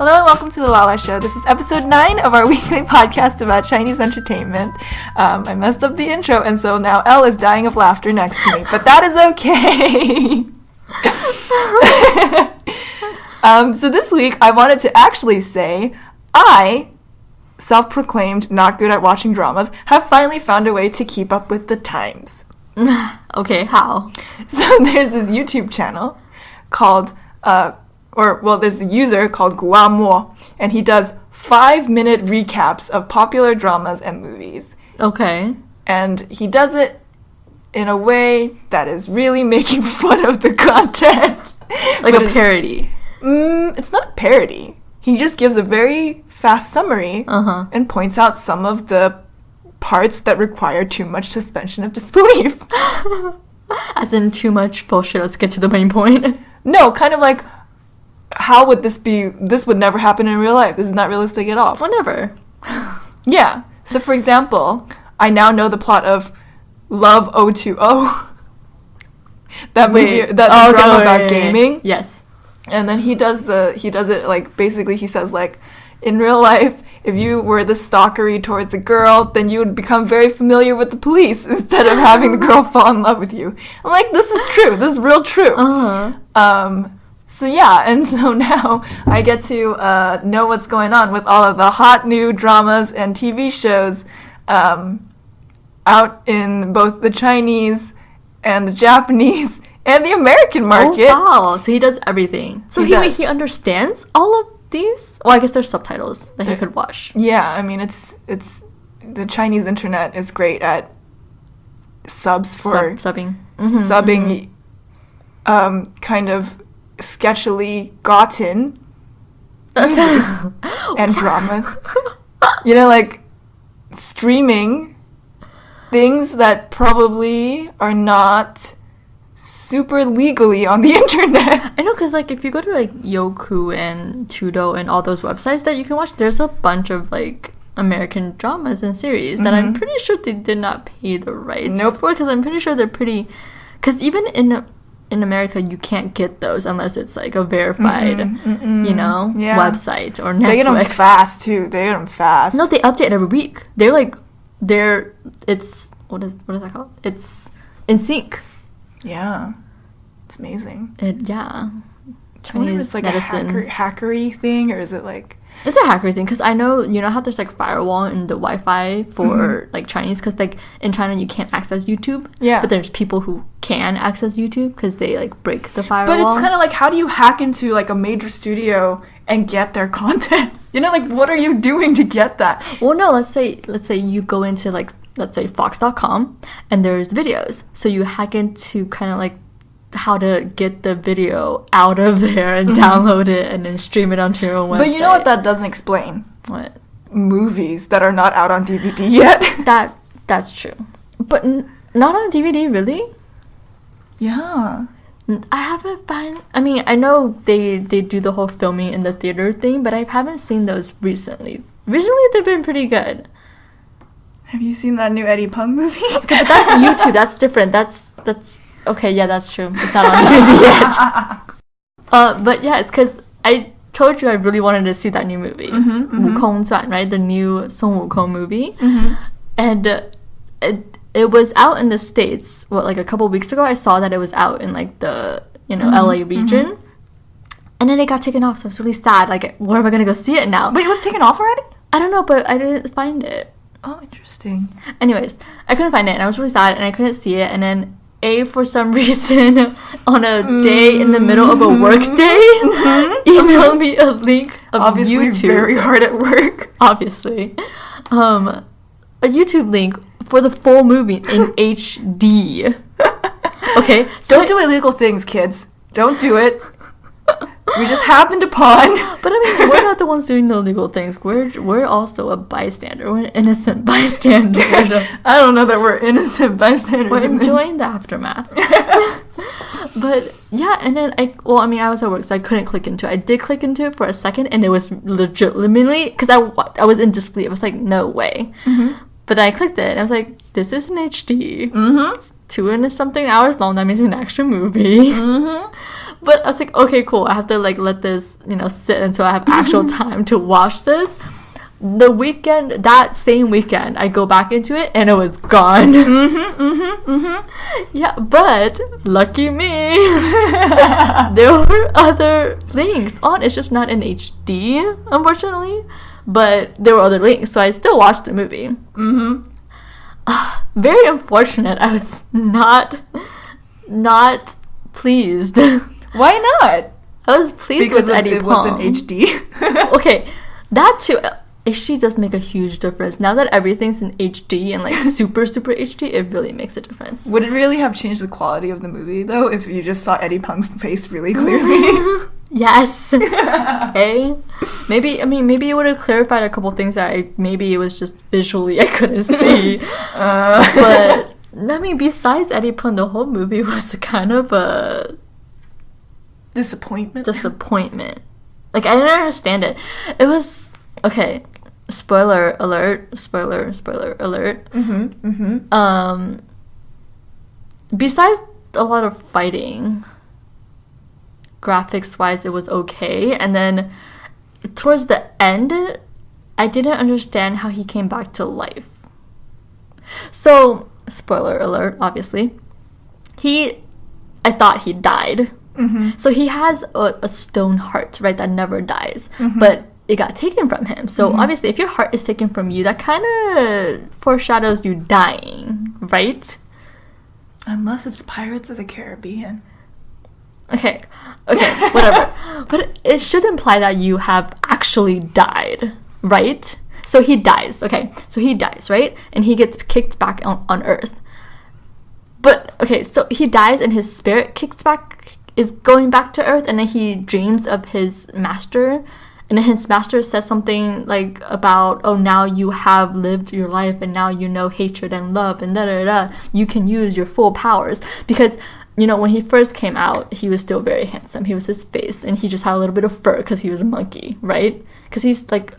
Hello and welcome to the Lala Show. This is episode 9 of our weekly podcast about Chinese entertainment. I messed up the intro and so now Elle is dying of laughter next to me, but that is okay. So this week I wanted to actually say I, self-proclaimed not good at watching dramas, have finally found a way to keep up with the times. Okay, how? So there's this YouTube channel called, there's a user called Gu Amo, and he does 5-minute recaps of popular dramas and movies. Okay. And he does it in a way that is really making fun of the content. Like a parody. It's not a parody. He just gives a very fast summary and points out some of the parts that require too much suspension of disbelief. As in too much bullshit, let's get to the main point. No, kind of like, how would this be? This would never happen in real life. This is not realistic at all. Whatever. Yeah. So, for example, I now know the plot of Love 020. That movie, drama about gaming. Yes. And then he does it like, basically he says like, in real life, if you were the stalkery towards a girl, then you would become very familiar with the police instead of having the girl fall in love with you. I'm like, this is true. This is real true. So yeah, and so now I get to know what's going on with all of the hot new dramas and TV shows out in both the Chinese and the Japanese and the American market. Oh, wow. So he does everything. So he understands all of these? Well, I guess there's subtitles that he could watch. Yeah, I mean, it's the Chinese internet is great at subs for subbing. Kind of sketchily gotten movies and dramas. You know, like streaming things that probably are not super legally on the internet. I know, because like if you go to like Youku and Tudo and all those websites that you can watch, there's a bunch of like American dramas and series that I'm pretty sure they did not pay the rights for, because I'm pretty sure they're pretty, because even in America you can't get those unless it's like a verified website or Netflix. They get them fast too. They get them fast. No, they update every week. It's what is that called? It's in sync. Yeah, it's amazing. Chinese I wonder if it's like netizens. a hackery thing, or is it like... It's a hackery thing, because I know, you know how there's like firewall in the Wi-Fi for like Chinese, because like in China you can't access YouTube. Yeah. But there's people who can access YouTube because they like break the firewall. But it's kind of like, how do you hack into like a major studio and get their content? You know, like what are you doing to get that? Well, no, let's say you go into like, let's say Fox.com and there's videos. So you hack into kind of like how to get the video out of there and download it and then stream it onto your own website. But you know what that doesn't explain? What? Movies that are not out on DVD yet. That's true. But not on DVD, really? Yeah. I haven't I mean, I know they do the whole filming in the theater thing, but I haven't seen those recently. Recently, they've been pretty good. Have you seen that new Eddie Peng movie? Okay, but that's YouTube. That's different. That's okay. Yeah, that's true. It's not on DVD yet. But yeah, it's because I told you I really wanted to see that new movie, Wukong Zhuan, right? The new Sun Wukong movie, and it was out in the States. Like a couple weeks ago, I saw that it was out in like the LA region, and then it got taken off. So I was really sad. Like, where am I gonna go see it now? Wait, it was taken off already? I don't know, but I didn't find it. Oh, interesting. Anyways, I couldn't find it, and I was really sad, and I couldn't see it. And then for some reason, on a day in the middle of a work day, emailed me a link of Obviously YouTube. Very hard at work. Obviously. A YouTube link for the full movie in HD. Okay? So Don't do illegal things, kids. Don't do it. We just happened upon. But I mean, we're not the ones doing the illegal things. We're also a bystander. We're an innocent bystander. I don't know that we're innocent bystanders. We're enjoying the aftermath. But yeah, and then I was at work, so I couldn't click into it. I did click into it for a second, and it was legitimately, because I was in disbelief. I was like, no way. But I clicked it, and I was like, this is an HD. It's 2 and something hours long. That means an extra movie. But I was like, okay, cool. I have to like let this, sit until I have actual time to watch this. That same weekend, I go back into it and it was gone. Yeah, but lucky me, there were other links on. It's just not in HD, unfortunately. But there were other links, so I still watched the movie. Very unfortunate. I was not pleased. Why not? I was pleased with Eddie it Peng. wasn't HD. Okay, that too. HD does make a huge difference. Now that everything's in HD and like super HD, it really makes a difference. Would it really have changed the quality of the movie though if you just saw Eddie Peng's face really clearly? Yes. Okay. Maybe it would have clarified a couple things that maybe it was just visually I couldn't see. But I mean, besides Eddie Peng, the whole movie was kind of a disappointment. Like I didn't understand it. It was okay. Spoiler alert. Besides a lot of fighting, graphics wise it was okay, and then towards the end I didn't understand how he came back to life. So spoiler alert, obviously I thought he died. So he has a stone heart, right, that never dies, but it got taken from him. So obviously if your heart is taken from you, that kind of foreshadows you dying, right? Unless it's Pirates of the Caribbean. Okay, whatever. But it should imply that you have actually died, right? So he dies, right? And he gets kicked back on Earth. But, okay, so he dies and his spirit is going back to Earth, and then he dreams of his master. And then his master says something like about, oh, now you have lived your life and now you know hatred and love and da-da-da. You can use your full powers. Because, when he first came out, he was still very handsome. He was his face, and he just had a little bit of fur because he was a monkey, right? Because he's like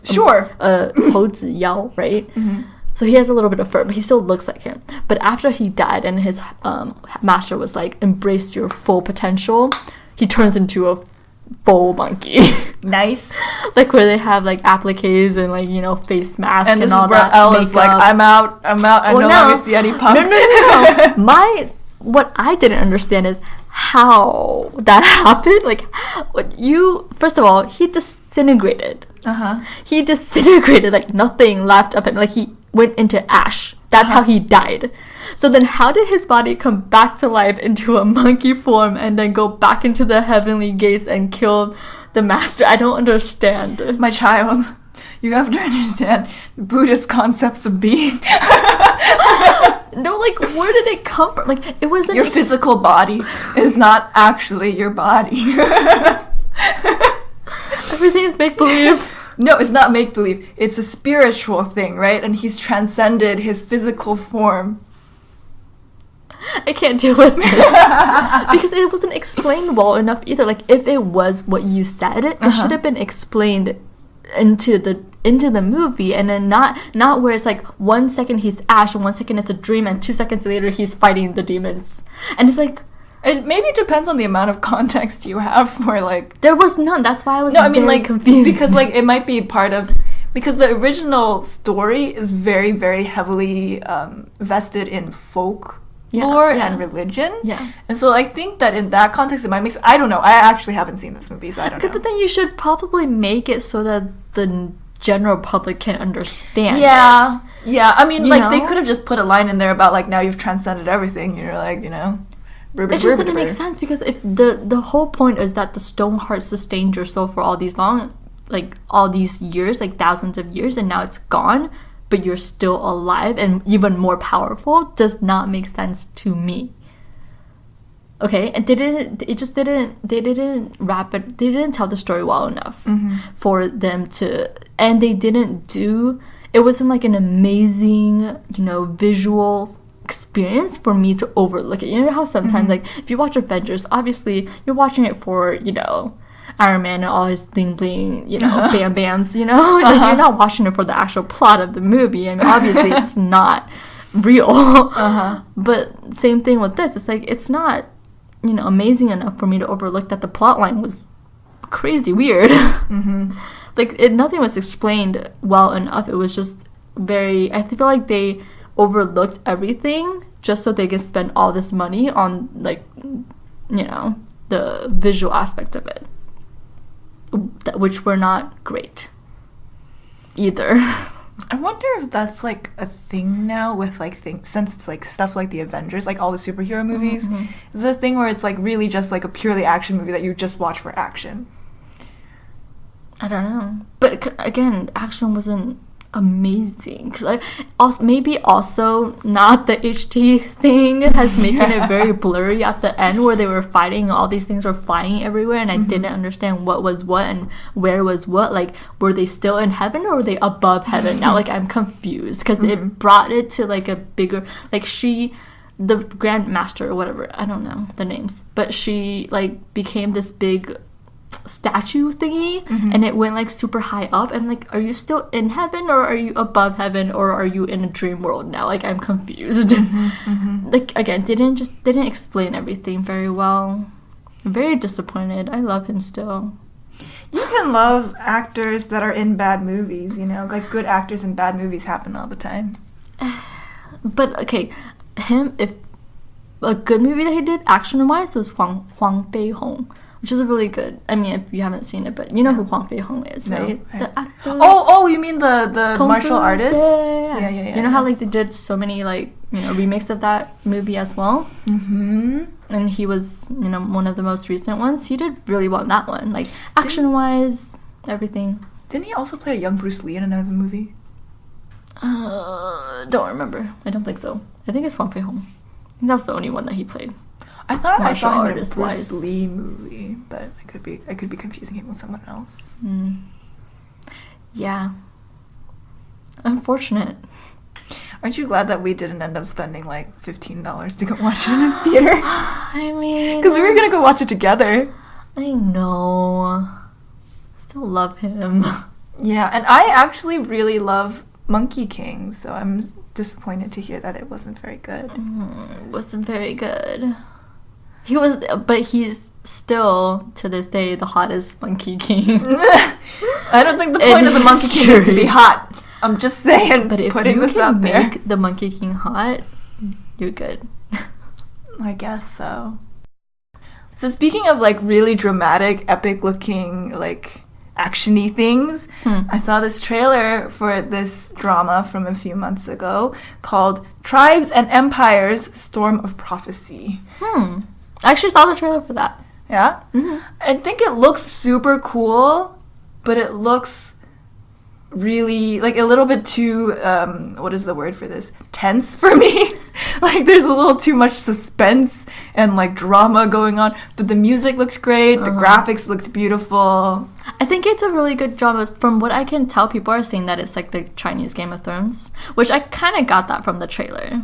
a Hou Yao, right? So he has a little bit of fur, but he still looks like him. But after he died and his master was like, embrace your full potential, he turns into a full monkey. Nice. Like where they have like appliques and like, face masks and all that. And this is where Elle is like, I'm out. I no longer see any punk. No. What I didn't understand is how that happened. Like, first of all, he disintegrated. He disintegrated, like nothing left of him. Like he went into ash. That's how he died. So then how did his body come back to life into a monkey form and then go back into the heavenly gates and kill the master? I don't understand. My child, you have to understand the Buddhist concepts of being. No, like, where did it come from? Like, it wasn't... Your physical body is not actually your body. Everything is make-believe. No, it's not make-believe. It's a spiritual thing, right? And he's transcended his physical form. I can't deal with this. Because it wasn't explained well enough either. Like, if it was what you said, it should have been explained into the movie, and then not where it's like 1 second he's ash and 1 second it's a dream and 2 seconds later he's fighting the demons. And it's like, it maybe depends on the amount of context you have for like... There was none. That's why I was very confused. Because like it might be part of... Because the original story is very, very heavily vested in folk lore and religion. Yeah. And so I think that in that context it might make... I don't know. I actually haven't seen this movie, so I don't know. But then you should probably make it so that the general public can understand it. Yeah. I mean, they could have just put a line in there about like, now you've transcended everything. You're like, It just didn't make sense, because if the whole point is that the stone heart sustained your soul for all these years, like thousands of years, and now it's gone, but you're still alive and even more powerful, does not make sense to me. Okay, and they didn't wrap it, they didn't tell the story well enough for them to, and they didn't do, it wasn't like an amazing, visual experience for me to overlook it. You know how sometimes like if you watch Avengers, obviously you're watching it for Iron Man and all his bling bling bam bams, like you're not watching it for the actual plot of the movie. I mean, obviously it's not real. But same thing with this, it's like it's not amazing enough for me to overlook that the plot line was crazy weird. Like nothing was explained well enough. It was just very, I feel like they overlooked everything just so they could spend all this money on, like, the visual aspects of it, which were not great either. I wonder if that's like a thing now with like things, since it's like stuff like the Avengers, like all the superhero movies. Is it a thing where it's like really just like a purely action movie that you just watch for action? I don't know, but again, action wasn't amazing, because maybe also not the HD thing has making it very blurry at the end where they were fighting, all these things were flying everywhere, and I didn't understand what was what and where was what. Like, were they still in heaven or were they above heaven now? Like, I'm confused, because it brought it to like a bigger, like, the Grand Master or whatever, I don't know the names, but she like became this big statue thingy, and it went like super high up, and like, are you still in heaven or are you above heaven or are you in a dream world now? Like, I'm confused. Like, again, didn't explain everything very well. I'm very disappointed. I love him still. You can love actors that are in bad movies, like good actors in bad movies happen all the time. But okay, if a good movie that he did action wise was Huang Bei Hong, which is a really good, I mean, if you haven't seen it, but you know who Huang Bei Hong is, right? The actor. Oh, you mean the martial artist? Yeah. You know how like they did so many like, remakes of that movie as well? And he was, one of the most recent ones. He did really well in that one. Like, action-wise, everything. Didn't he also play a young Bruce Lee in another movie? Don't remember. I don't think so. I think it's Huang Bei Hong. I think that was the only one that he played. I thought I saw him in a artist Bruce Lee movie, but I could be confusing him with someone else. Yeah. Unfortunate. Aren't you glad that we didn't end up spending like $15 to go watch it in a theater? I mean, because we were gonna go watch it together. I know. Still love him. Yeah, and I actually really love Monkey King, so I'm disappointed to hear that it wasn't very good. Wasn't very good. But he's still, to this day, the hottest Monkey King. I don't think the point of the Monkey King is to be hot. I'm just saying, but if putting you this out there. make the Monkey King hot, you're good. I guess so. So speaking of like really dramatic, epic-looking, like action-y things, I saw this trailer for this drama from a few months ago called Tribes and Empires: Storm of Prophecy. I actually saw the trailer for that. Yeah? I think it looks super cool, but it looks really, like, a little bit too, what is the word for this? Tense for me. Like, there's a little too much suspense and, like, drama going on. But the music looked great. The graphics looked beautiful. I think it's a really good drama. From what I can tell, people are saying that it's like the Chinese Game of Thrones, which I kind of got that from the trailer.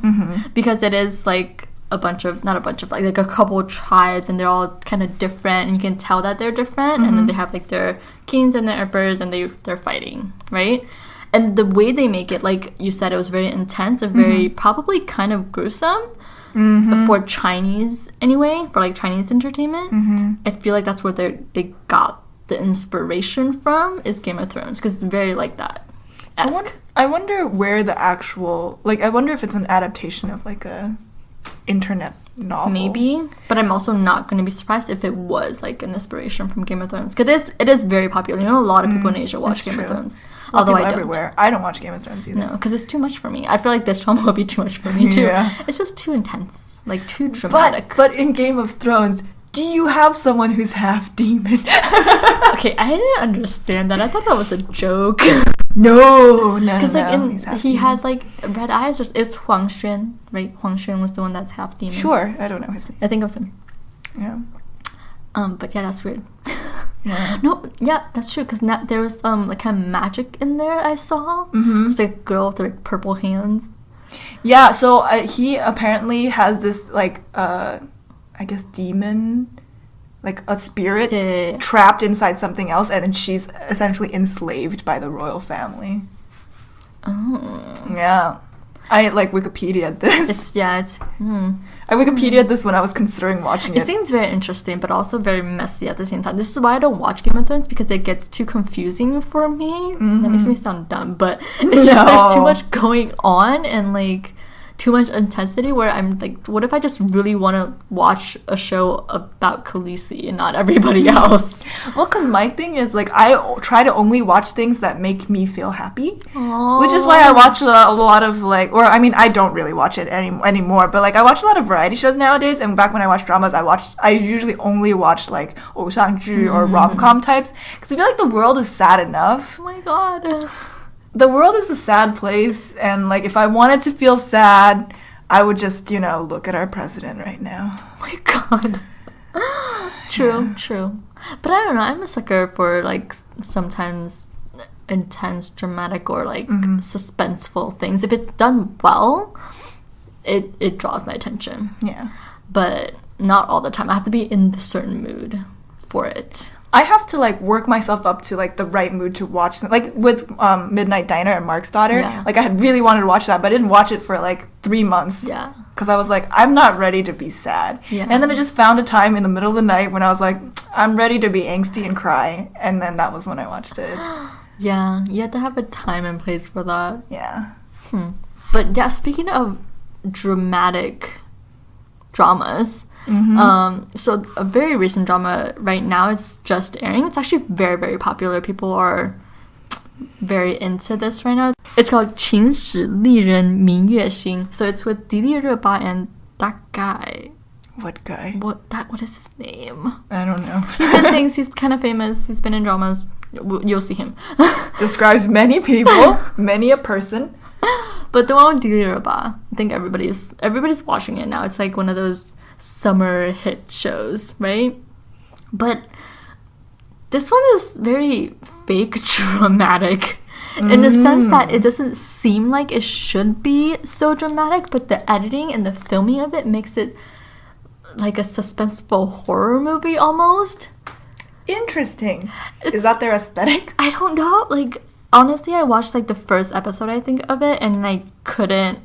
Because it is, like, like a couple tribes, and they're all kind of different, and you can tell that they're different, and then they have like their kings and their emperors, and they're fighting, right? And the way they make it, like you said, it was very intense and very probably kind of gruesome for Chinese anyway, for like Chinese entertainment. I feel like that's where they got the inspiration from, is Game of Thrones, because it's very like that esque. I wonder where the actual, like, I wonder if it's an adaptation of like a internet novel. Maybe, but I'm also not going to be surprised if it was like an inspiration from Game of Thrones, because it is very popular. A lot of people in Asia watch Game of Thrones. Although I don't. Everywhere. I don't watch Game of Thrones either. No, because it's too much for me. I feel like this drama will be too much for me too. It's just too intense, like too dramatic. But in Game of Thrones, do you have someone who's half demon? Okay, I didn't understand that. I thought that was a joke. No. Because like he had like red eyes. It's Huang Xuan, right? Huang Xuan was the one that's half demon. Sure, I don't know his name. I think it was him. Yeah. But yeah, that's weird. Yeah. No, yeah, that's true. Because there was like kind of magic in there. I saw. It's like a girl with like purple hands. Yeah. So he apparently has this like I guess demon, like a spirit trapped inside something else, and then she's essentially enslaved by the royal family. Oh. Yeah. I like Wikipedia this. I I Wikipedia'd this when I was considering watching It it. seems very interesting, but also very messy at the same time. This is why I don't watch Game of Thrones, because it gets too confusing for me. That makes me sound dumb, but it's just there's too much going on and like too much intensity where I'm like, what if I just really want to watch a show about Khaleesi and not everybody else? Well, because my thing is, like, I try to only watch things that make me feel happy. Aww. Which is why I watch a lot of, like, or, I mean, I don't really watch it anymore, but, like, I watch a lot of variety shows nowadays, and back when I watched dramas, I usually only watched, like, 偶像剧 or rom-com types, because I feel like the world is sad enough. Oh my god. The world is a sad place, and, like, if I wanted to feel sad, I would just, look at our president right now. Oh my god. True. But I don't know, I'm a sucker for, like, sometimes intense, dramatic, or, like, suspenseful things. If it's done well, it draws my attention. Yeah. But not all the time. I have to be in a certain mood for it. I have to, like, work myself up to, like, the right mood to watch them. Like, with Midnight Diner and Mark's Daughter, like, I had really wanted to watch that, but I didn't watch it for, like, 3 months. Yeah. Because I was like, I'm not ready to be sad. Yeah. And then I just found a time in the middle of the night when I was like, I'm ready to be angsty and cry. And then that was when I watched it. Yeah, you have to have a time and place for that. Yeah. But yeah, speaking of dramatic dramas, so a very recent drama right now, it's just airing. It's actually very, very popular. People are very into this right now. It's called 秦时丽人明月心. So it's with 迪丽热巴 and that guy. What guy? What is his name? I don't know. He's in things. He's kind of famous. He's been in dramas. You'll see him. Describes many people, many a person. But the one with 迪丽热巴, I think everybody's watching it now. It's like one of those summer hit shows, right? But this one is very fake dramatic in the sense that it doesn't seem like it should be so dramatic, but the editing and the filming of it makes it like a suspenseful horror movie almost. Interesting. Is that their aesthetic? I don't know. Like, honestly, I watched like the first episode, I think, of it, and I couldn't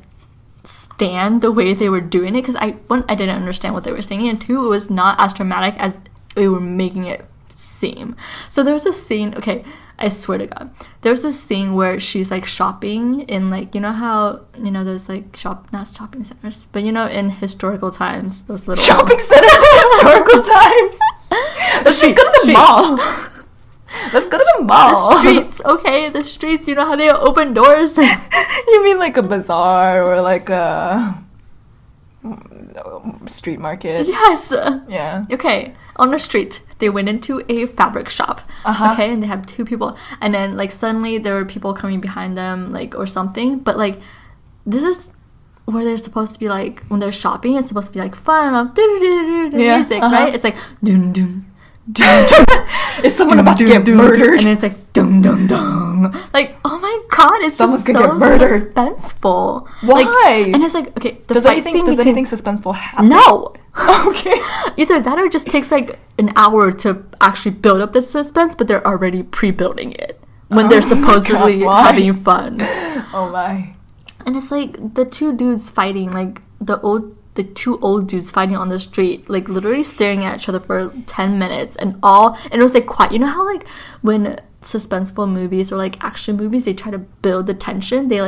stand the way they were doing it, because I didn't understand what they were saying, and two, it was not as dramatic as they were making it seem. So there's this scene, okay, I swear to God, there's this scene where she's like shopping in, like, you know how, there's like not shopping centers, but in historical times, those little shopping centers in historical times. Let's go to the mall. Let's go to the mall. The streets, okay, the streets, you know how they open doors? You mean like a bazaar or like a street market? Yes. Yeah. Okay, on the street, they went into a fabric shop. Okay, and they have two people, and then like suddenly there were people coming behind them, like, or something. But like, this is where they're supposed to be, like, when they're shopping, it's supposed to be like fun, music, right? It's like dun dun. Is someone about to get murdered? And it's like dum dum dum. Like, oh my god, it's Someone's just gonna so get murdered. Why? Suspenseful. Like, and it's like, okay, does anything suspenseful happen? No. Okay. Either that or it just takes like an hour to actually build up the suspense, but they're already pre-building it when they're supposedly having fun. Oh my. And it's like the two dudes fighting, like the two old dudes fighting on the street, like literally staring at each other for 10 minutes, and it was like quiet. You know how like when suspenseful movies or like action movies, they try to build the tension, they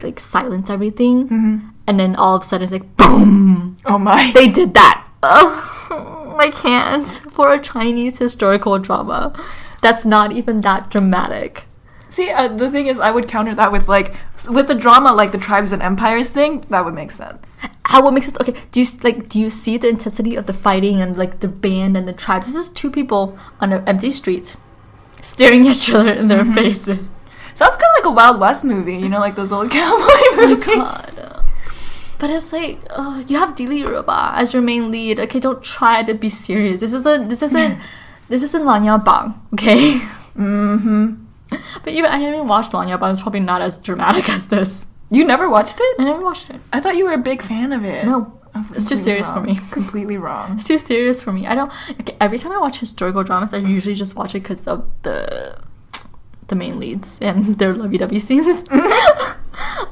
like silence everything, and then all of a sudden it's like boom. Oh my. They did that. Oh, I can't. For a Chinese historical drama, that's not even that dramatic. See, the thing is, I would counter that with the drama, like the Tribes and Empires thing. That would make sense. How would make sense? Okay, do you see the intensity of the fighting and like the band and the tribes? This is two people on an empty street, staring at each other in their faces. Sounds kind of like a Wild West movie, like those old cowboy movies. Oh my god. But it's like, you have 迪丽热巴 as your main lead. Okay, don't try to be serious. This isn't 琅琊榜, okay? But even I haven't watched 琅琊榜. It's probably not as dramatic as this. You never watched it? I never watched it. I thought you were a big fan of it. No, it's too serious for me. Completely wrong. It's too serious for me. I don't. Okay, every time I watch historical dramas, I usually just watch it because of the main leads and their lovey-dovey scenes.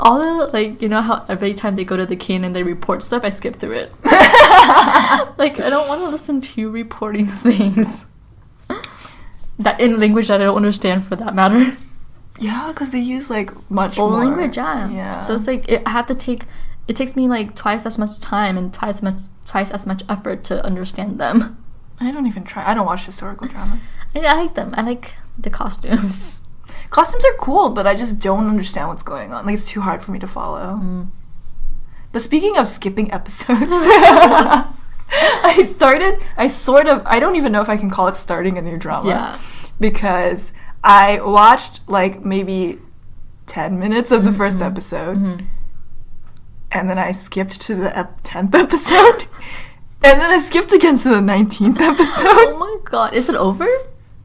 all the, like, you know how every time they go to the king and they report stuff, I skip through it. Like, I don't want to listen to you reporting things that in language that I don't understand, for that matter. Yeah, because they use like much Full more language, yeah. So it's like it takes me like twice as much time and twice as much effort to understand them. I don't even try. I don't watch historical dramas. I like them. I like the costumes. Costumes are cool, but I just don't understand what's going on. Like, it's too hard for me to follow. But speaking of skipping episodes, I don't even know if I can call it starting a new drama. Yeah. Because I watched like maybe 10 minutes of the first episode, and then I skipped to the 10th episode, and then I skipped again to the 19th episode. Oh my god, is it over?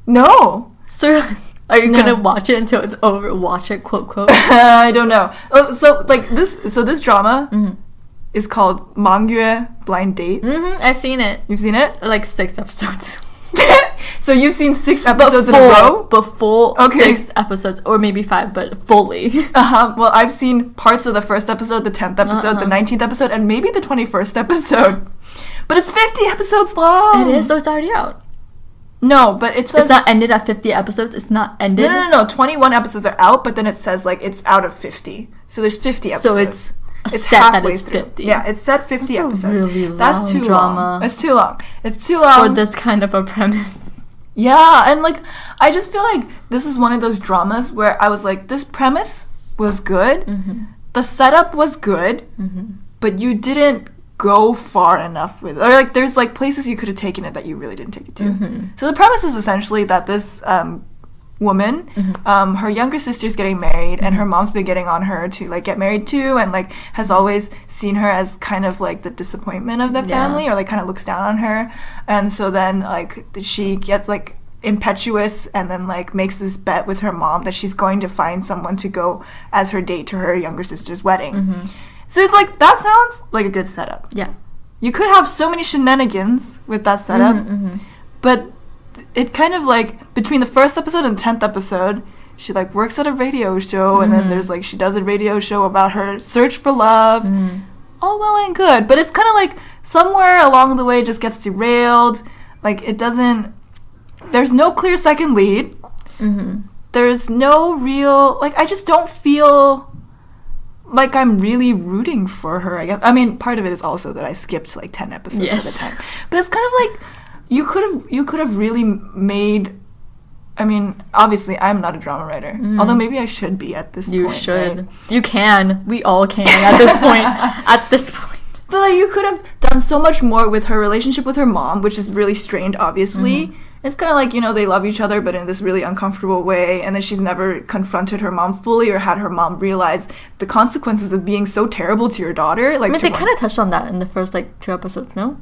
No. So are you gonna watch it until it's over? Watch it, quote. I don't know. Oh, so this drama is called Mangyue Blind Date. I've seen it. You've seen it? Like 6 episodes. So you've seen 6 episodes in a row? Before 6 episodes, or maybe 5, but fully. Well, I've seen parts of the first episode, the 10th episode, the 19th episode, and maybe the 21st episode. But it's 50 episodes long. It is, so it's already out. No, but it says... It's not ended at 50 episodes? It's not ended? No. 21 episodes are out, but then it says, like, it's out of 50. So there's 50 episodes. So it's set that it's 50. Yeah, it's set 50 episodes. That's a really long That's too drama. long. It's too long. It's too long. For this kind of a premise. Yeah, and, like, I just feel like this is one of those dramas where I was like, this premise was good, the setup was good, but you didn't go far enough with it. Or, like, there's, like, places you could have taken it that you really didn't take it to. So the premise is essentially that this woman, her younger sister's getting married, and her mom's been getting on her to, like, get married too, and, like, has always seen her as kind of, like, the disappointment of the family, or, like, kind of looks down on her. And so then, like, she gets, like, impetuous and then, like, makes this bet with her mom that she's going to find someone to go as her date to her younger sister's wedding. So it's like, that sounds like a good setup. Yeah. You could have so many shenanigans with that setup, but it kind of, like, between the first episode and 10th episode, she, like, works at a radio show, and then there's, like, she does a radio show about her search for love. All well and good, but it's kind of like somewhere along the way it just gets derailed. Like, it doesn't... There's no clear second lead. There's no real... Like, I just don't feel like I'm really rooting for her, I guess. I mean, part of it is also that I skipped, like, 10 episodes at a time. But it's kind of like... You could have really made... I mean, obviously, I'm not a drama writer. Although maybe I should be at this point. You should. Right? You can. We all can at this point. At this point. But, like, you could have done so much more with her relationship with her mom, which is really strained, obviously. It's kind of like, you know, they love each other, but in this really uncomfortable way. And then she's never confronted her mom fully or had her mom realize the consequences of being so terrible to your daughter. Like, I mean, they kind of touched on that in the first, like, 2 episodes, no?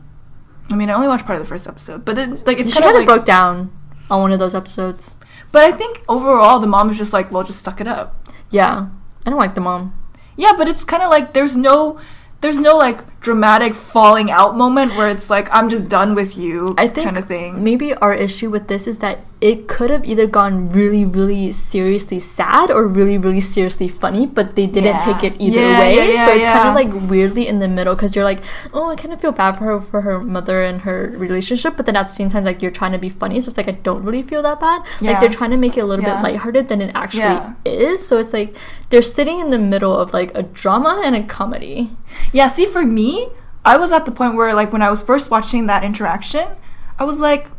I mean, I only watched part of the first episode. But, it's she kind of broke down on one of those episodes. But I think overall, the mom is just like, well, just suck it up. Yeah. I don't like the mom. Yeah, but it's kind of like there's no like dramatic falling out moment where it's like, I'm just done with you, I think kind of thing. Maybe our issue with this is that it could have either gone really, really seriously sad or really, really seriously funny, but they didn't take it either way. So it's kind of like weirdly in the middle, because you're like, oh, I kind of feel bad for her mother and her relationship, but then at the same time, like, you're trying to be funny, so it's like, I don't really feel that bad. Like, they're trying to make it a little bit lighthearted than it actually is. So it's like they're sitting in the middle of, like, a drama and a comedy. Yeah, see, for me, I was at the point where, like, when I was first watching that interaction, I was like,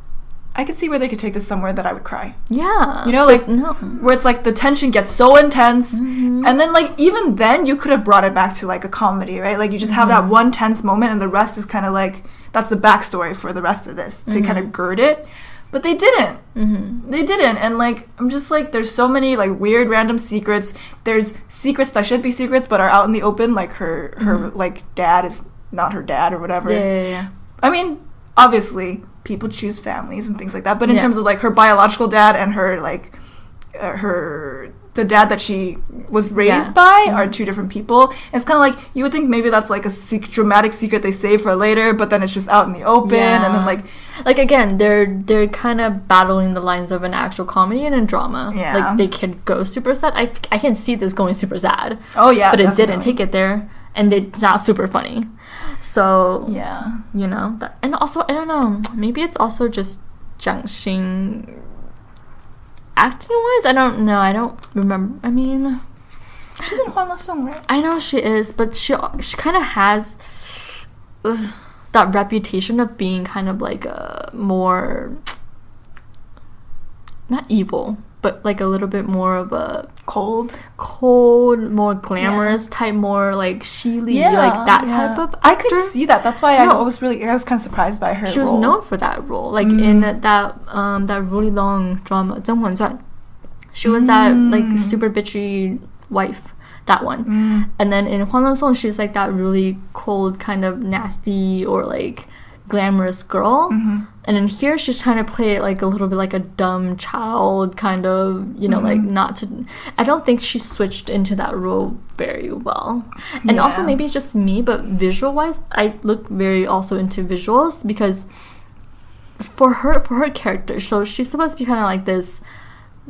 I could see where they could take this somewhere that I would cry. Yeah. You know, like, where it's like the tension gets so intense, and then, like, even then you could have brought it back to, like, a comedy, right? Like, you just have that one tense moment, and the rest is kind of like, that's the backstory for the rest of this, to kind of gird it. But they didn't. They didn't. And, like, I'm just like, there's so many, like, weird random secrets. There's secrets that should be secrets but are out in the open, like her like, dad is not her dad or whatever. Yeah. I mean, obviously, people choose families and things like that, but in terms of, like, her biological dad and her, like, the dad that she was raised by are two different people. It's kind of like, you would think maybe that's like a dramatic secret they save for later, but then it's just out in the open, and then like again, they're kind of battling the lines of an actual comedy and a drama. Yeah. Like they could go super sad. I can see this going super sad. Oh yeah, but definitely. It didn't take it there, and it's not super funny. So yeah, you know, and also I don't know, maybe it's also just Jiang Xing acting wise. I don't know. I don't remember. I mean, she's in 欢乐颂, right? I know she is, but she kind of has that reputation of being kind of like a more, not evil, but like a little bit more of a cold, more glamorous type, more like Xili, like that type of actor. I could see that. That's why I was kind of surprised by her. She was known for that role, like in that really long drama, 甄嬛传. She was that like super bitchy wife, that one. And then in 欢乐颂, she's like that really cold, kind of nasty or like glamorous girl. And in here, she's trying to play it like a little bit like a dumb child, kind of, you know, like not to. I don't think she switched into that role very well. And also maybe it's just me, but visual wise, I look very also into visuals, because for her character, so she's supposed to be kind of like this,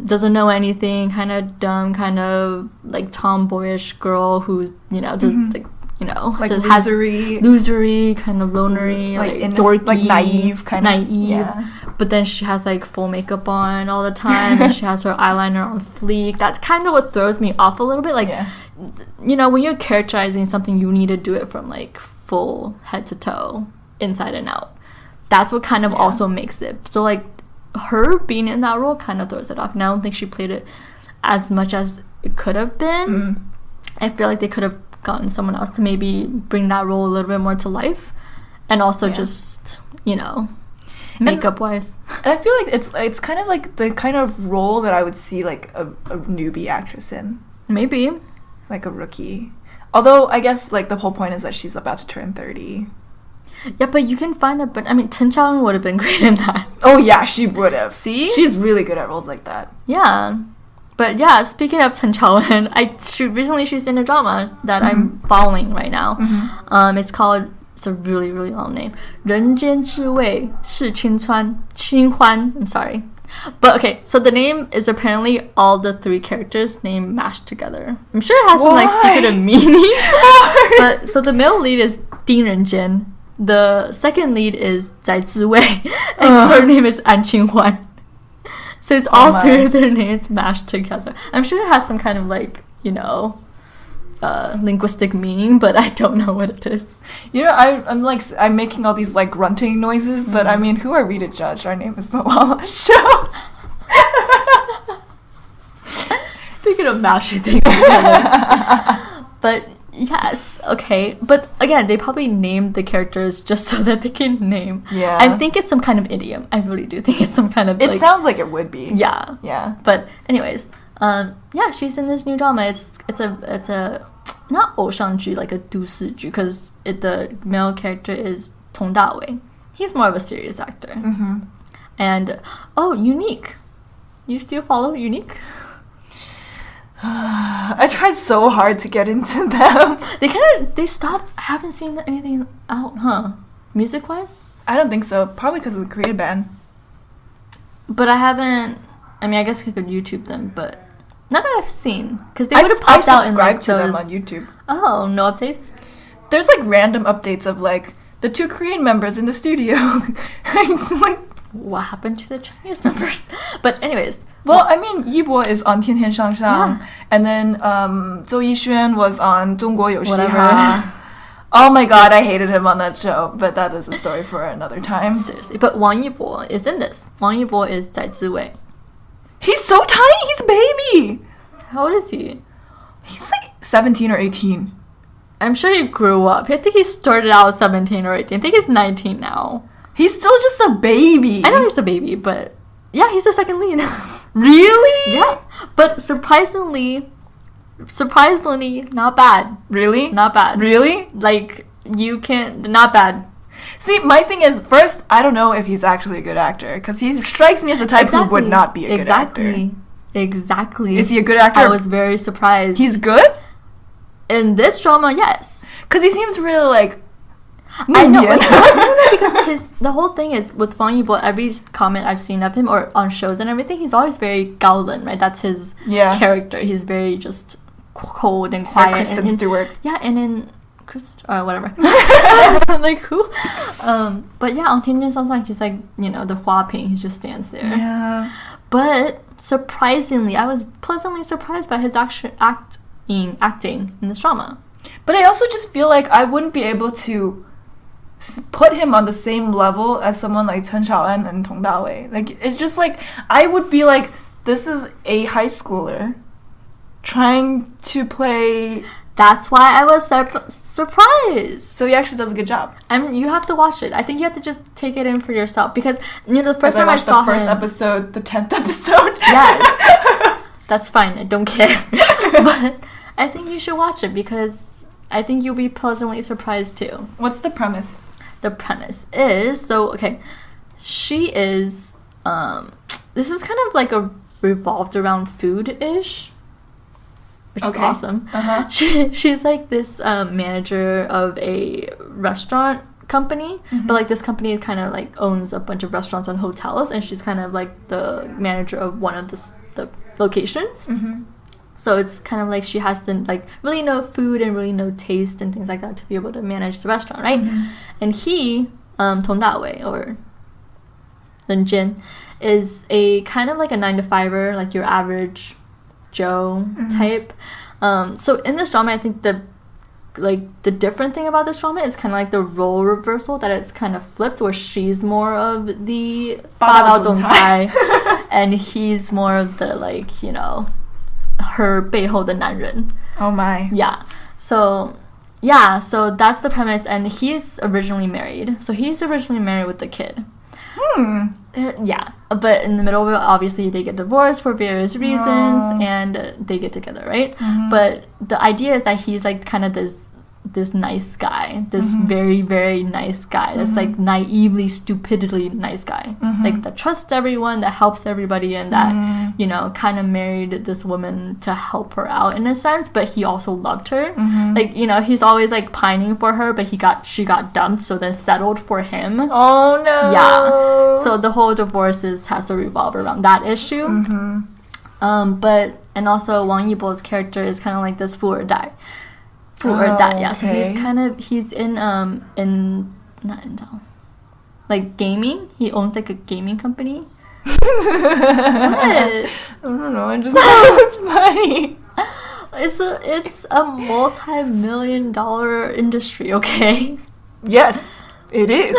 doesn't know anything, kind of dumb, kind of like tomboyish girl who, you know, just like, you know, like losery, kind of lonery, like dorky, like naive, kind of. Yeah. But then she has like full makeup on all the time, and she has her eyeliner on fleek. That's kind of what throws me off a little bit. Like, you know, when you're characterizing something, you need to do it from like full head to toe, inside and out. That's what kind of also makes it. So like her being in that role kind of throws it off. And I don't think she played it as much as it could have been. I feel like they could have gotten someone else to maybe bring that role a little bit more to life, and also just, you know, makeup wise. And I feel like it's kind of like the kind of role that I would see like a newbie actress in, maybe like a rookie. Although I guess like the whole point is that she's about to turn 30. Yeah, but you can find it. But I mean, Chen Qiao'en would have been great in that. Oh yeah, she would have. See, she's really good at roles like that. Yeah. But yeah, speaking of Chen Qiao'en, recently she's in a drama that I'm following right now. It's a really, really long name. 人间至味是清欢. I'm sorry. But okay, so the name is apparently all the three characters' name mashed together. I'm sure it has some like secretive meaning. But so the male lead is Ding Renjian. The second lead is 在滋味, and her name is An Qinghwan. So it's all three of their names mashed together. I'm sure it has some kind of like, you know, linguistic meaning, but I don't know what it is. You know, I'm making all these like grunting noises, but I mean, who are we to judge? Our name is the Lala Show. Speaking of mashing things together, but yes, okay. But again, they probably named the characters just so that they can name. Yeah. I think it's some kind of idiom. I really do think it's some kind of. It sounds like it would be. Yeah. Yeah. But anyways, yeah, she's in this new drama. It's a not 偶像剧, like a 都市剧, because the male character is Tong Dawei. He's more of a serious actor. And Unique. You still follow Unique? I tried so hard to get into them. They stopped. I haven't seen anything out, huh? Music wise? I don't think so. Probably because of the Korean band. But I haven't. I mean, I guess I could YouTube them, but not that I've seen, because they would have popped out in like to them on YouTube. Oh, no updates? There's like random updates of like the two Korean members in the studio. It's like, what happened to the Chinese members? But anyways. Well, I mean, Yibo is on 天天上上, and then Zhou Yixuan was on 中国有嘻哈. Oh my god, I hated him on that show, but that is a story for another time. Seriously, but Wang Yibo is in this. Wang Yibo is 在滋味. He's so tiny, he's a baby. How old is he? He's like 17 or 18. I'm sure he grew up. I think he started out 17 or 18. I think he's 19 now. He's still just a baby. I know he's a baby, but yeah, he's the second lead. Really? Yeah. But surprisingly, not bad. Really? Not bad. Really? Like, not bad. See, my thing is, first, I don't know if he's actually a good actor, because he strikes me as the type who would not be a good actor. Exactly. Is he a good actor? I was very surprised. He's good? In this drama, yes. Because he seems really like... I know, because the whole thing is with Wang Yibo, every comment I've seen of him or on shows and everything, he's always very gaolen, right? That's his character. He's very just cold and quiet. Like Kristen Stewart. Yeah, and in whatever. Like who? But yeah, on Tianjin Sansang, he's like, the Huaping. He just stands there. Yeah. But surprisingly, I was pleasantly surprised by his acting in this drama. But I also just feel like I wouldn't be able to put him on the same level as someone like qiao'en and Tong Dawei. Like, it's just like, I would be like, this is a high schooler trying to play... That's why I was surprised. So he actually does a good job. You have to watch it. I think you have to just take it in for yourself. Because, the first time I saw the first episode, the 10th episode. Yes. That's fine. I don't care. But I think you should watch it because I think you'll be pleasantly surprised too. What's the premise? The premise is, she is, this is kind of like revolved around food-ish, which is awesome. Uh-huh. She's like this manager of a restaurant company, but like this company kind of like owns a bunch of restaurants and hotels, and she's kind of like the manager of one of the locations. Mm-hmm. So it's kind of like she has to like really know food and really know taste and things like that to be able to manage the restaurant, right? Mm-hmm. And he, Tong Dawei or Ren Jin, is a kind of like a 9-to-5er, like your average Joe type. So in this drama, I think the different thing about this drama is kind of like the role reversal, that it's kind of flipped, where she's more of the 霸道总裁 and he's more of the like, her 背后的男人. Oh my. Yeah. So that's the premise, and he's originally married. So he's originally married with the kid. Yeah. But in the middle of it, obviously they get divorced for various reasons, and they get together, right? Mm-hmm. But the idea is that he's like kind of this nice guy, this very, very nice guy, this like naively, stupidly nice guy, like that trusts everyone, that helps everybody, and that kind of married this woman to help her out in a sense, but he also loved her. Like, he's always like pining for her, but she got dumped, so then settled for him. Oh no. Yeah. So the whole divorce has to revolve around that issue. And also Wang Yibo's character is kind of like this fool or die. Yeah. So he's in not Intel, like gaming. He owns like a gaming company. What? I don't know. I just thought it was funny. It's a multi-million-dollar industry. Okay. Yes, it is.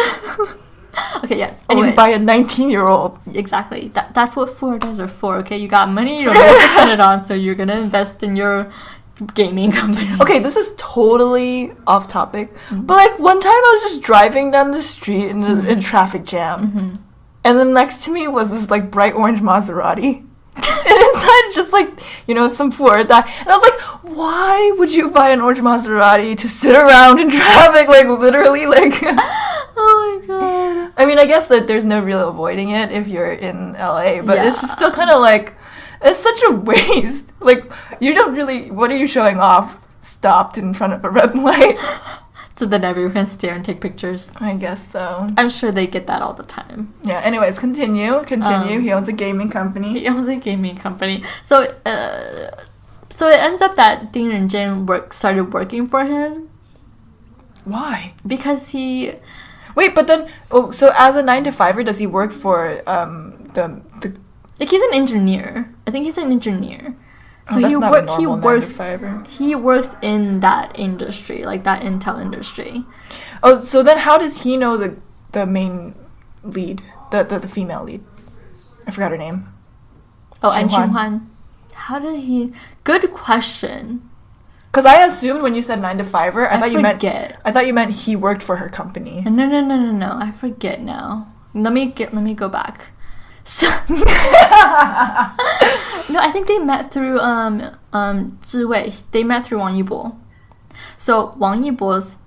Okay. Yes. And you can buy a 19-year-old. Exactly. That's what foreigners are for. Okay. You got money. You don't have to spend it on, so you're gonna invest in your gaming company. Okay, this is totally off topic, but like one time I was just driving down the street in a traffic jam, and then next to me was this like bright orange Maserati, and inside it's just like some Florida, and I was like, why would you buy an orange Maserati to sit around in traffic, like literally, like oh my god. I mean, I guess that there's no real avoiding it if you're in LA, but it's just still kind of like, it's such a waste. Like, you don't really... What are you showing off? Stopped in front of a red light. So that everyone can stare and take pictures. I guess so. I'm sure they get that all the time. Yeah, anyways, continue. He owns a gaming company. So, so it ends up that Ding Renjin started working for him. Why? Because he... Wait, but then... Oh, so as a 9-to-5er, does he work for the... Like, he's an engineer. I think he's an engineer. So he works in that industry, like that Intel industry. Oh, so then how does he know the main lead, the female lead? I forgot her name. Oh, and Qinhuan. How did he? Good question. Because I assumed when you said 9-to-5er, I thought you meant he worked for her company. No. I forget now. Let me go back. So, no, I think they met through Zhiwei. They met through Wang Yibo. So Wang Yibo's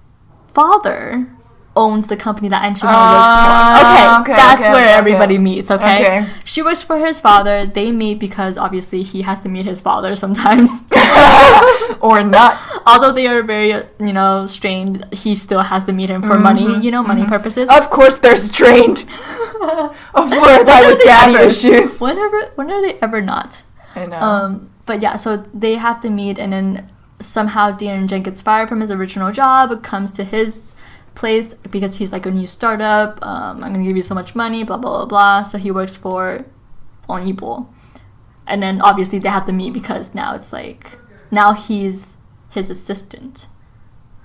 father owns the company that Angelina works for. That's where everybody meets, okay? She works for his father. They meet because obviously he has to meet his father sometimes. Or not. Although they are very, strained, he still has to meet him for money, money purposes. Of course they're strained. Of course, that with daddy issues. When are they ever not? I know. But yeah, so they have to meet, and then somehow Dean Jen gets fired from his original job, comes to his place because he's like a new startup. I'm gonna give you so much money, blah blah blah blah. So he works for Wang Yibo, and then obviously they have to meet because now he's his assistant.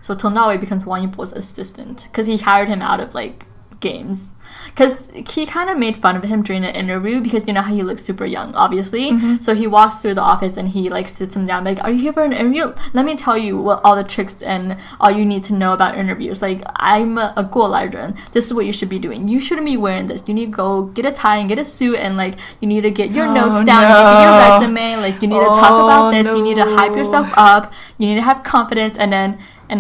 So Tong Dawei becomes Wang Yibo's assistant because he hired him out of like games. Because he kind of made fun of him during an interview because you know how he looks super young, obviously. So he walks through the office and he like sits him down like, are you here for an interview? Let me tell you what all the tricks and all you need to know about interviews. Like, I'm a Gu Amo. This is what you should be doing. You shouldn't be wearing this. You need to go get a tie and get a suit, and like you need to get your notes down, you need to get your resume, like you need to talk about this, you need to hype yourself up, you need to have confidence. And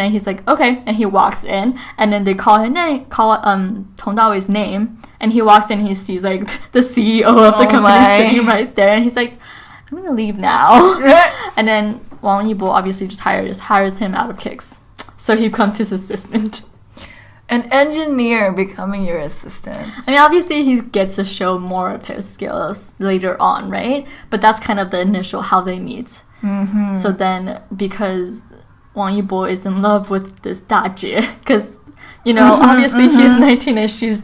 then he's like, okay, and he walks in, and then they call Tong Dawei's name, and he walks in and he sees like the CEO of the company sitting right there, and he's like, I'm gonna leave now. And then Wang Yibo obviously just hires him out of kicks, so he becomes his assistant. An engineer becoming your assistant. I mean, obviously he gets to show more of his skills later on, right? But that's kind of the initial how they meet. So then, because Wang Yibo is in love with this Dajie, because, obviously he's 19 and she's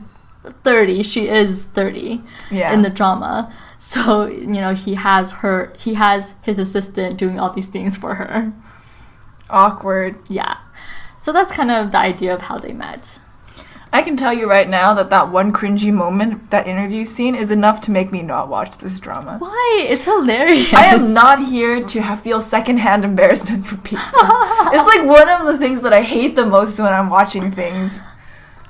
30. She is 30 in the drama. So, he has his assistant doing all these things for her. Awkward. Yeah. So that's kind of the idea of how they met. I can tell you right now that one cringy moment, that interview scene, is enough to make me not watch this drama. Why? It's hilarious. I am not here to feel secondhand embarrassment for people. It's like one of the things that I hate the most when I'm watching things.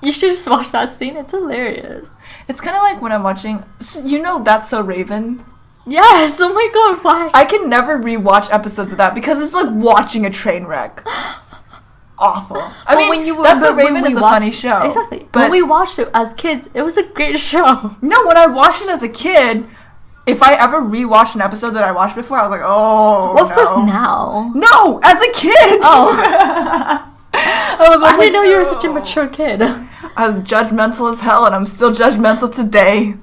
You should just watch that scene. It's hilarious. It's kind of like when I'm watching, That's So Raven? Yes. Oh my god, why? I can never rewatch episodes of that because it's like watching a train wreck. Awful. I mean, That's So Raven is a funny show. Exactly. But when we watched it as kids, it was a great show. No, when I watched it as a kid, if I ever rewatched an episode that I watched before, I was like, oh, well, of course now. No, as a kid. Oh. I didn't know you were such a mature kid. I was judgmental as hell, and I'm still judgmental today.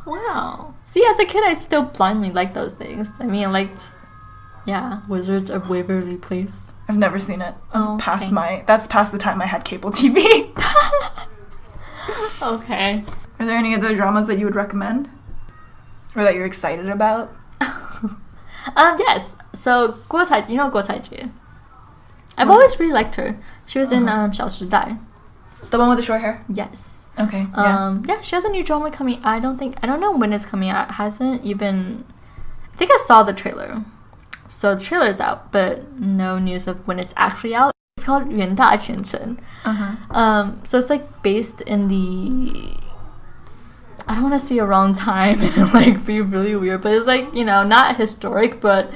Wow. See, as a kid, I still blindly liked those things. I mean, I liked, Wizards of Waverly Place. I've never seen it. That's past the time I had cable TV. Okay. Are there any other dramas that you would recommend? Or that you're excited about? Yes. So, Guo Caijie. I've always really liked her. She was in 小时代. The one with the short hair? Yes. Okay. She has a new drama coming. I don't know when it's coming out. It hasn't even. I think I saw the trailer. So the trailer's out, but no news of when it's actually out. It's called 远大前程. So it's like based in the. I don't want to say a wrong time and like be really weird, but it's like, not historic, but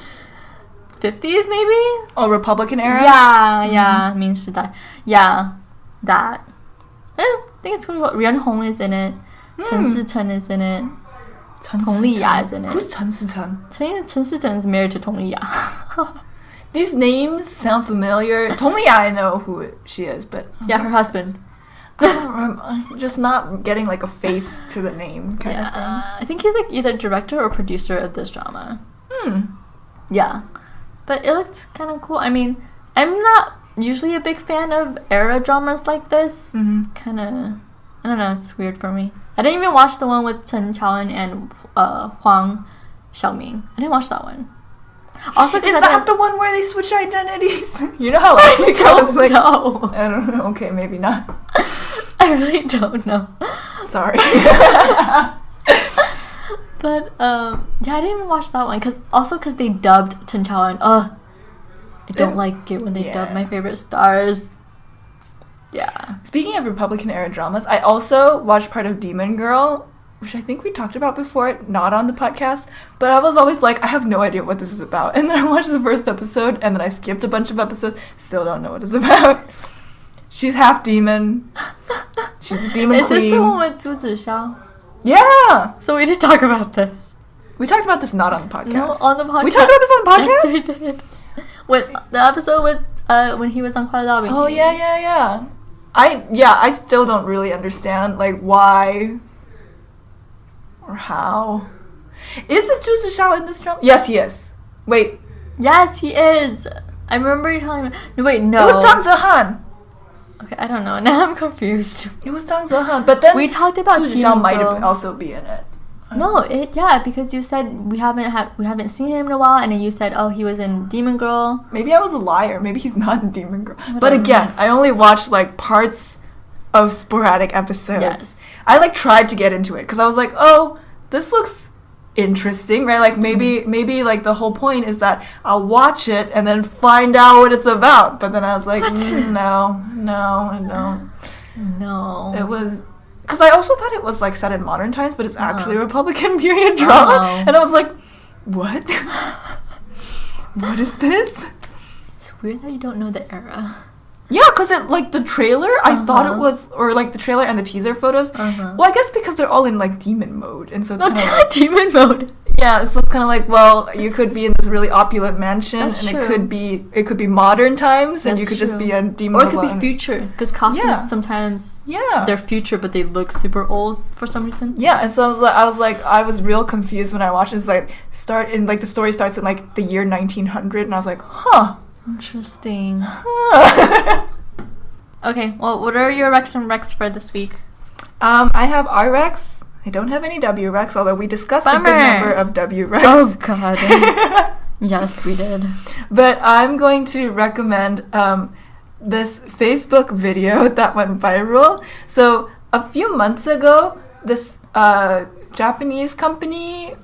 50s maybe? Oh, Republican era? Yeah, 明时代. Yeah, that. I think it's going to be Ren Hong is in it. Chen Shi-chen is in it. Tong Li-ya is in it. Who's Chen Shi-chen? Chen Shi-chen is married to Tong Li-ya. These names sound familiar. Tong Li-ya, I know who she is, but... her husband. I'm just not getting like a face to the name kind of thing. I think he's like either director or producer of this drama. Yeah. But it looks kind of cool. I mean, I'm not usually a big fan of era dramas like this. Kind of, I don't know, it's weird for me. I didn't even watch the one with Chen qiao'en and Huang Xiaoming. I didn't watch that one. Also, is that the one where they switch identities? You know how last week I was like, no. I don't know. Okay, maybe not. I really don't know. Sorry. But I didn't even watch that one because they dubbed Chen qiao'en. I don't like it when they dub my favorite stars. Yeah. Speaking of Republican era dramas, I also watched part of Demon Girl, which I think we talked about before, not on the podcast, but I was always like, I have no idea what this is about. And then I watched the first episode, and then I skipped a bunch of episodes, still don't know what it's about. She's half demon. She's a demon Is queen. this the one with Zhu Zixia? Yeah. So we did talk about this. We talked about this not on the podcast. No, on the podcast. We talked about this on the podcast? Yes, we did. With the episode with when he was on Kuala Oh, yeah. I still don't really understand, like, why or how. Is it Zhu Zixia in this drama? Yes, he is. Wait. Yes, he is. I remember you telling me. No, wait, no. It was Zhang Zehan. Okay, I don't know. Now I'm confused. It was Zhang Zehan. But then We talked about Zhu Demon Zixia might Girl. have also be in it. No, because you said we haven't seen him in a while, and then you said, oh, he was in Demon Girl. Maybe I was a liar. Maybe he's not in Demon Girl. But Whatever. again, I only watched like parts of sporadic episodes. Yes. I like tried to get into it because I was like, oh, this looks interesting, right? Like maybe like the whole point is that I'll watch it and then find out what it's about. But then I was like, no, I don't. No. It was because I also thought it was like set in modern times, but it's actually a Republican period drama, and I was like, what? What is this? It's weird that you don't know the era. Yeah, because it like the trailer, I thought it was, or like the trailer and the teaser photos. Well, I guess because they're all in like demon mode, and so it's No, kinda like, Demon Mode. yeah, so it's kind of like, well, you could be in this really opulent mansion, That's and true. it could be modern times, and That's you could just true. be a demon. Or it could alone. be future, because costumes Yeah. sometimes Yeah. they're future, but they look super old for some reason. Yeah, and so I was real confused when I watched it. It's like the story starts in like the year 1900, and I was like, huh. Interesting. Okay, well, what are your recs and recs for this week? I have R Recs. I don't have any W Recs, although we discussed a good Bummer. number of W Recs. Oh god. Yes, we did. But I'm going to recommend this Facebook video that went viral. So a few months ago, this Japanese company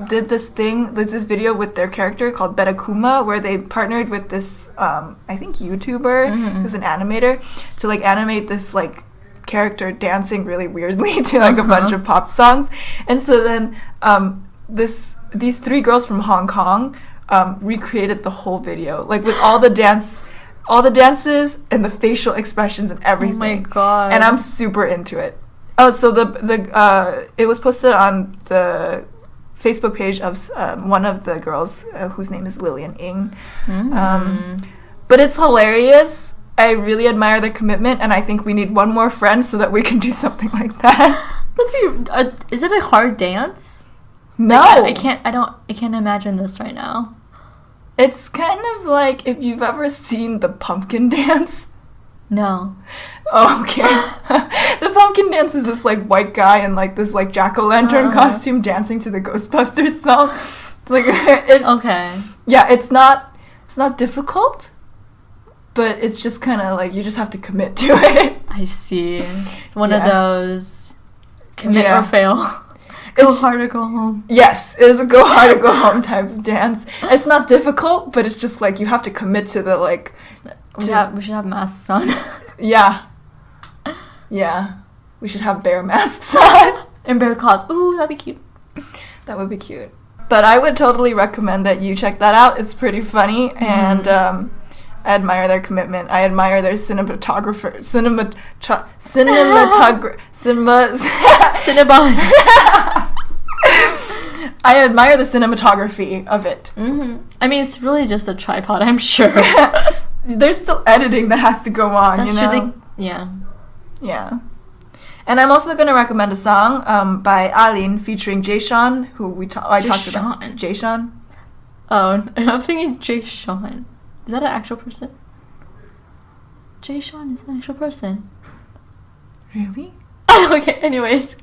did this video with their character called Betakkuma, where they partnered with this I think YouTuber who's an animator to like animate this like character dancing really weirdly to like a bunch of pop songs. And so then these three girls from Hong Kong recreated the whole video, like with all the dances and the facial expressions and everything. Oh my god. And I'm super into it. Oh, so the it was posted on the Facebook page of one of the girls whose name is Lillian Ng. But it's hilarious. I really admire their commitment, and I think we need one more friend so that we can do something like that. Is it a hard dance? No, I can't imagine this right now. It's kind of like if you've ever seen the pumpkin dance. No. Oh, okay. The pumpkin dance is this like white guy in like this like jack-o'-lantern costume dancing to the Ghostbusters song. It's like Okay. Yeah, it's not difficult, but it's just kind of like you just have to commit to it. I see. It's one of Yeah. those commit Yeah. or fail. Go hard or go home. Yes, it is a go hard or go home type of dance. It's not difficult, but it's just like you have to commit to the like. We should have masks on. Yeah. We should have bear masks on. And bear claws. Ooh, that'd be cute. That would be cute. But I would totally recommend that you check that out. It's pretty funny, and I admire their commitment. I admire their cinematographer. Cinnabon. I admire the cinematography of it. I mean, it's really just a tripod, I'm sure. There's still editing that has to go on. That's you know? true. Yeah. Yeah. And I'm also going to recommend a song by Alin featuring Jayshawn, who I talked about. Jayshawn? Oh, I'm thinking Jay Sean. Is that an actual person? Jay Sean is an actual person. Really? Okay, anyways.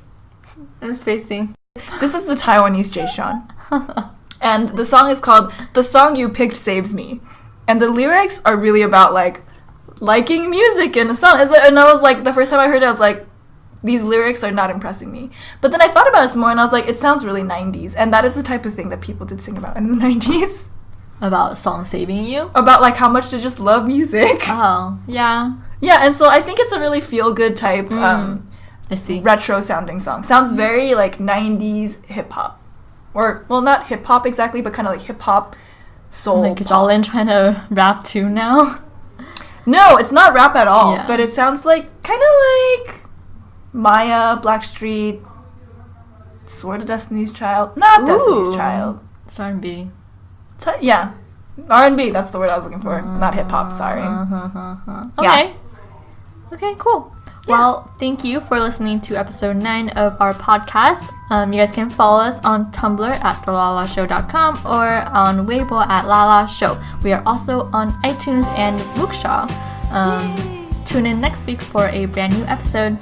I'm spacing. This is the Taiwanese Jayshawn. And the song is called The Song You Picked Saves Me. And the lyrics are really about, like, liking music in a song. And I was like, the first time I heard it, I was like, these lyrics are not impressing me. But then I thought about it some more, and I was like, it sounds really 90s. And that is the type of thing that people did sing about in the 90s. About song saving you? About, like, how much to just love music. Oh, yeah. Yeah, and so I think it's a really feel-good type, I see. retro-sounding song. Sounds very, like, 90s hip-hop. Or, well, not hip-hop exactly, but kind of like hip-hop, soul Like, it's pop. all in trying to rap too now. No, it's not rap at all. Yeah. But it sounds like kind of like Maya, Blackstreet, sort of Destiny's Child. Not Destiny's Child. It's R&B. Yeah. R&B, that's the word I was looking for. Not hip-hop, sorry. Okay. Okay, cool. Well, thank you for listening to episode 9 of our podcast. You guys can follow us on Tumblr at thelalashow.com or on Weibo at lalashow. We are also on iTunes and Mookshaw. Tune in next week for a brand new episode.